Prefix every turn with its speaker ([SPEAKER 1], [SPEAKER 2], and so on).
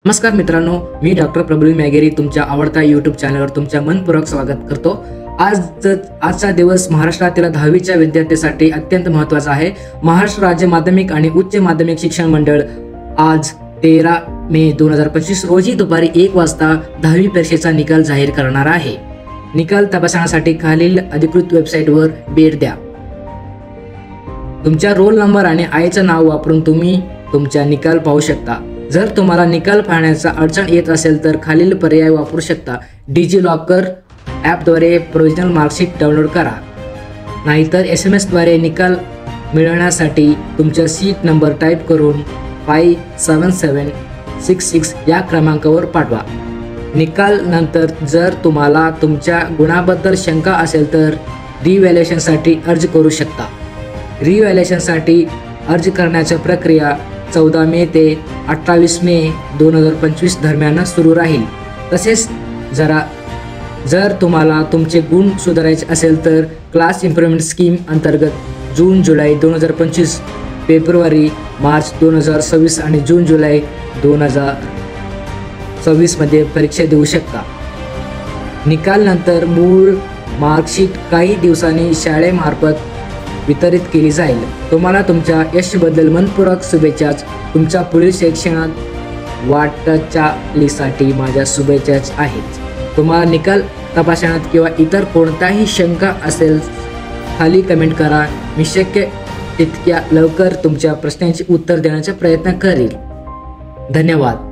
[SPEAKER 1] नमस्कार मित्रांनो, मी डॉक्टर प्रबल मॅगेरी तुमच्या आवडत्या यूट्यूब चॅनलवर तुमच्या मनपूर्वक स्वागत करतो। आजचा दिवस महाराष्ट्रातील 10वीच्या विद्यार्थ्यांसाठी अत्यंत महत्त्वाचा आहे। महाराष्ट्र राज्य माध्यमिक आणि उच्च माध्यमिक शिक्षण मंडळ आज 13 मे 2025 रोजी दुपारी 1 वाजता 10वी परीक्षेचा निकाल जाहीर करणार आहे। निकाल तपासण्यासाठी खालील अधिकृत वेबसाईटवर भेट द्या। तुमच्या रोल नंबर आणि आईचं नाव वापरून तुम्ही तुमचा निकाल पाहू शकता। जर तुम्हाला निकाल पाहण्याचा अडचण येत असेल तर खालील पर्याय वापरू शकता। डिजिलॉकर ॲपद्वारे प्रोविजनल मार्कशीट डाउनलोड करा, नाहीतर SMS द्वारे निकाल मिळवण्यासाठी तुमचा सीट नंबर टाईप करून 57766 या क्रमांकावर पाठवा। निकाल नंतर जर तुम्हाला तुमच्या गुणाबद्दल शंका असेल तर रिव्हॅल्युएशनसाठी अर्ज करू शकता। रिव्हॅल्युएशनसाठी अर्ज करण्याची प्रक्रिया 14 मे ते 28 मे 2025 दरम्यान सुरू राहील। तसेच जर तुम्हाला तुमचे गुण सुधारायचे असेल तर क्लास इम्प्रूव्हमेंट स्कीम अंतर्गत जून जुलै 2025, फेब्रुवारी मार्च 2026 आणि जून जुलै 2026 मध्ये परीक्षा देऊ शकता। निकाल नंतर मूळ मार्कशीट काही दिवसांनी शाळेमार्फत वितरित केली जाईल। तुम्हाला तुमच्या यशाबद्दल मनपूर्वक शुभेच्छा। तुमच्या पुढील शैक्षणिक वाटचालीसाठी माझ्या शुभेच्छा आहेत। तुम्हाला निकाल तपासण्यात किंवा इतर कोणत्याही शंका असेल खाली कमेंट करा। मी शक्य तितक्या लवकर तुमच्या प्रश्नांची उत्तर देण्याचा प्रयत्न करेल। धन्यवाद।